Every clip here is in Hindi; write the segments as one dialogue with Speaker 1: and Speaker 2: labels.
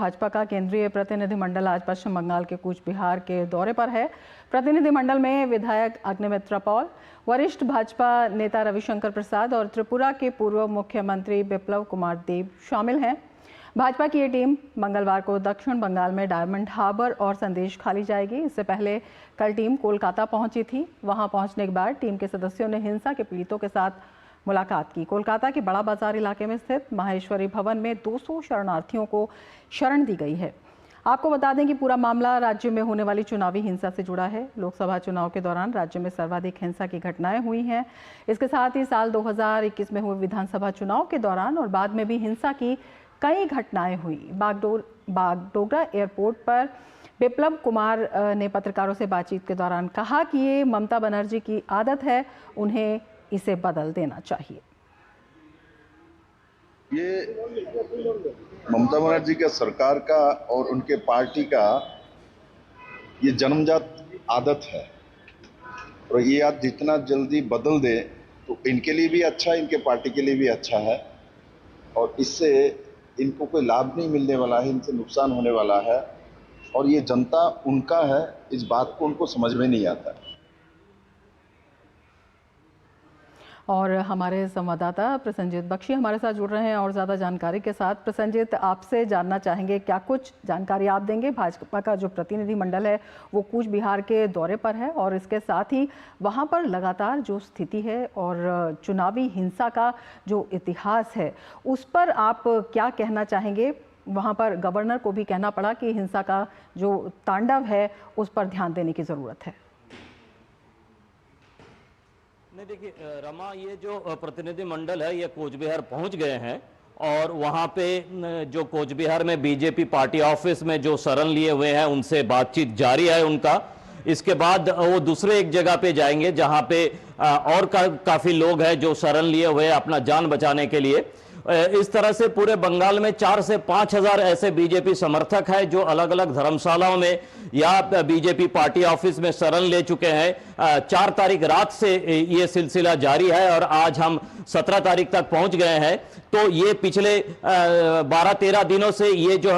Speaker 1: भाजपा का केंद्रीय प्रतिनिधिमंडल आज पश्चिम बंगाल के कूच बिहार के दौरे पर है। प्रतिनिधिमंडल में विधायक अग्निमित्रा पॉल, वरिष्ठ भाजपा नेता रविशंकर प्रसाद और त्रिपुरा के पूर्व मुख्यमंत्री बिप्लब कुमार देब शामिल हैं। भाजपा की ये टीम मंगलवार को दक्षिण बंगाल में डायमंड हार्बर और संदेश खाली जाएगी। इससे पहले कल टीम कोलकाता पहुंची थी। वहां पहुंचने के बाद टीम के सदस्यों ने हिंसा के पीड़ितों के साथ मुलाकात की। कोलकाता के बड़ा बाजार इलाके में स्थित माहेश्वरी भवन में 200 शरणार्थियों को शरण दी गई है। आपको बता दें कि पूरा मामला राज्य में होने वाली चुनावी हिंसा से जुड़ा है। लोकसभा चुनाव के दौरान राज्य में सर्वाधिक हिंसा की घटनाएं हुई हैं। इसके साथ ही साल 2021 में हुए विधानसभा चुनाव के दौरान और बाद में भी हिंसा की कई घटनाएं हुई। बागडोगरा एयरपोर्ट पर बिप्लब कुमार ने पत्रकारों से बातचीत के दौरान कहा कि ये ममता बनर्जी की आदत है, उन्हें इसे बदल देना चाहिए।
Speaker 2: ये ममता बनर्जी के सरकार का और उनके पार्टी का ये जन्मजात आदत है और ये आज जितना जल्दी बदल दे तो इनके लिए भी अच्छा है, इनके पार्टी के लिए भी अच्छा है और इससे इनको कोई लाभ नहीं मिलने वाला है, इनसे नुकसान होने वाला है और ये जनता उनका है, इस बात को उनको समझ में नहीं आता।
Speaker 1: और हमारे संवाददाता प्रसन्नजीत बख्शी हमारे साथ जुड़ रहे हैं और ज़्यादा जानकारी के साथ। प्रसन्नजीत, आपसे जानना चाहेंगे, क्या कुछ जानकारी आप देंगे? भाजपा का जो प्रतिनिधिमंडल है वो कूच बिहार के दौरे पर है और इसके साथ ही वहां पर लगातार जो स्थिति है और चुनावी हिंसा का जो इतिहास है उस पर आप क्या कहना चाहेंगे? वहाँ पर गवर्नर को भी कहना पड़ा कि हिंसा का जो तांडव है उस पर ध्यान देने की ज़रूरत है।
Speaker 3: नहीं, देखिए रमा, ये जो प्रतिनिधि मंडल है ये कूच बिहार पहुंच गए हैं और वहां पे जो कूच बिहार में बीजेपी पार्टी ऑफिस में जो शरण लिए हुए हैं उनसे बातचीत जारी है उनका। इसके बाद वो दूसरे एक जगह पे जाएंगे जहां पे और काफी लोग हैं जो शरण लिए हुए हैं अपना जान बचाने के लिए। इस तरह से पूरे बंगाल में 4 से 5 हजार ऐसे बीजेपी समर्थक हैं जो अलग अलग धर्मशालाओं में या बीजेपी पार्टी ऑफिस में शरण ले चुके हैं। 4 तारीख रात से ये सिलसिला जारी है और आज हम 17 तारीख तक पहुंच गए हैं। तो ये पिछले 12-13 दिनों से ये जो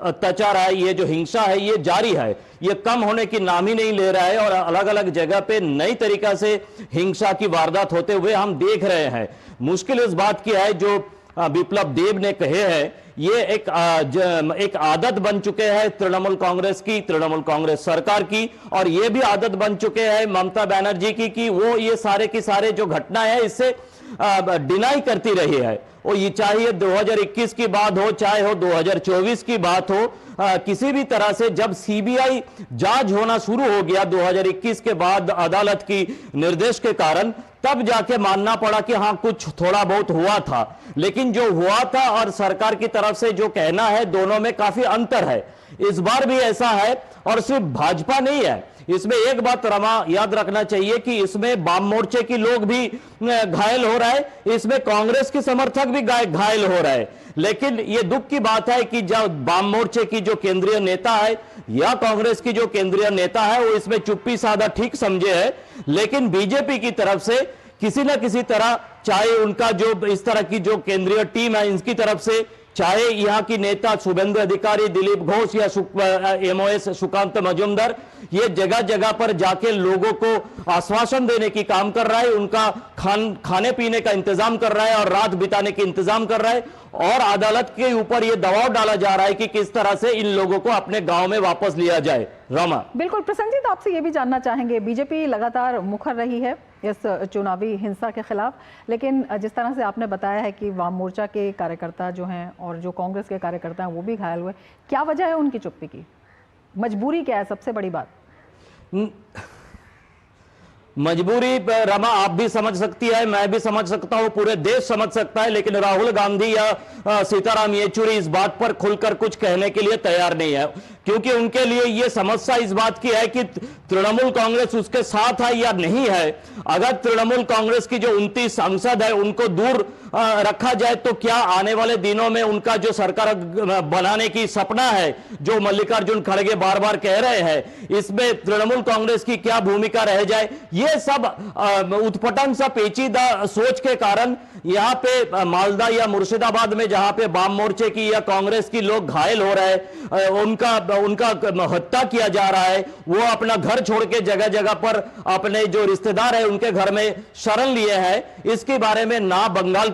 Speaker 3: अत्याचार है, ये जो हिंसा है, ये जारी है, ये कम होने की नाम ही नहीं ले रहा है और अलग अलग जगह पे नई तरीका से हिंसा की वारदात होते हुए हम देख रहे हैं। मुश्किल इस बात की है जो बिप्लब देब ने कहे हैं, ये एक आदत बन चुके हैं तृणमूल कांग्रेस की, तृणमूल कांग्रेस सरकार की, और ये भी आदत बन चुके हैं ममता बनर्जी की कि वो ये सारे की सारे जो घटना है इससे डिनाई करती रही है। और ये चाहे 2021 की बात हो, चाहे हो 2024 की बात हो, किसी भी तरह से जब सीबीआई जांच होना शुरू हो गया 2021 के बाद अदालत की निर्देश के कारण, तब जाके मानना पड़ा कि हाँ कुछ थोड़ा बहुत हुआ था। लेकिन जो हुआ था और सरकार की तरफ से जो कहना है, दोनों में काफी अंतर है। इस बार भी ऐसा है और सिर्फ भाजपा नहीं है, इसमें एक बात रमा याद रखना चाहिए कि इसमें वाम मोर्चे के लोग भी घायल हो रहा है, इसमें कांग्रेस के समर्थक भी घायल हो रहा है। लेकिन ये दुख की बात है कि जब वाम मोर्चे की जो केंद्रीय नेता है या कांग्रेस की जो केंद्रीय नेता है वो इसमें चुप्पी साधा ठीक समझे है, लेकिन बीजेपी की तरफ से किसी न किसी तरह, चाहे उनका जो इस तरह की जो केंद्रीय टीम है इनकी तरफ से, चाहे यहाँ की नेता शुभेंदु अधिकारी, दिलीप घोष या एमओएस सुकांत मजूमदार, ये जगह जगह पर जाके लोगों को आश्वासन देने की काम कर रहा है, उनका खाने पीने का इंतजाम कर रहा है और रात बिताने का इंतजाम कर रहा है और अदालत के ऊपर ये दबाव डाला जा रहा है कि किस तरह से इन लोगों को अपने गांव में वापस लिया जाए। रमा,
Speaker 1: बिल्कुल। प्रसन्नजीत, आपसे ये भी जानना चाहेंगे, बीजेपी लगातार मुखर रही है इस चुनावी हिंसा के खिलाफ, लेकिन जिस तरह से आपने बताया है कि वाम मोर्चा के कार्यकर्ता जो हैं और जो कांग्रेस के कार्यकर्ता हैं वो भी घायल हुए, क्या वजह है उनकी चुप्पी की? मजबूरी क्या है सबसे बड़ी बात?
Speaker 3: मजबूरी रमा आप भी समझ सकती है, मैं भी समझ सकता हूं, पूरे देश समझ सकता है, लेकिन राहुल गांधी या सीताराम येचुरी इस बात पर खुलकर कुछ कहने के लिए तैयार नहीं है, क्योंकि उनके लिए यह समस्या इस बात की है कि तृणमूल कांग्रेस उसके साथ है या नहीं है। अगर तृणमूल कांग्रेस की जो 29 सांसद है उनको दूर रखा जाए तो क्या आने वाले दिनों में उनका जो सरकार बनाने की सपना है जो मल्लिकार्जुन खड़गे बार बार कह रहे हैं, इसमें तृणमूल कांग्रेस की क्या भूमिका रह जाए, ये सब उत्पटन सा पेचीदा सोच के कारण यहाँ पे मालदा या मुर्शिदाबाद में जहां पे वाम मोर्चे की या कांग्रेस की लोग घायल हो रहे हैं, उनका हत्या किया जा रहा है, वो अपना घर छोड़ के जगह जगह पर अपने जो रिश्तेदार है उनके घर में शरण लिए हैं। इसके बारे में ना बंगाल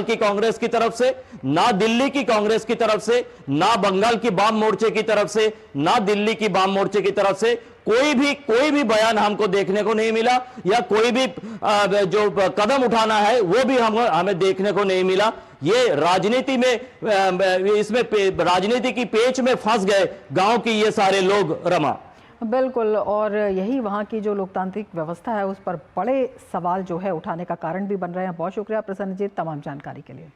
Speaker 3: की कांग्रेस की तरफ से, ना दिल्ली की कांग्रेस की तरफ से, ना बंगाल की वाम मोर्चे की तरफ से, ना दिल्ली की वाम मोर्चे की तरफ से कोई भी बयान हमको देखने को नहीं मिला, या कोई भी जो कदम उठाना है वो भी हमें देखने को नहीं मिला। ये राजनीति में, इसमें राजनीति की पेच में फंस गए गांव की ये सारे लोग, रमा।
Speaker 1: बिल्कुल, और यही वहाँ की जो लोकतांत्रिक व्यवस्था है उस पर बड़े सवाल जो है उठाने का कारण भी बन रहे हैं। बहुत शुक्रिया प्रसन्नजीत तमाम जानकारी के लिए।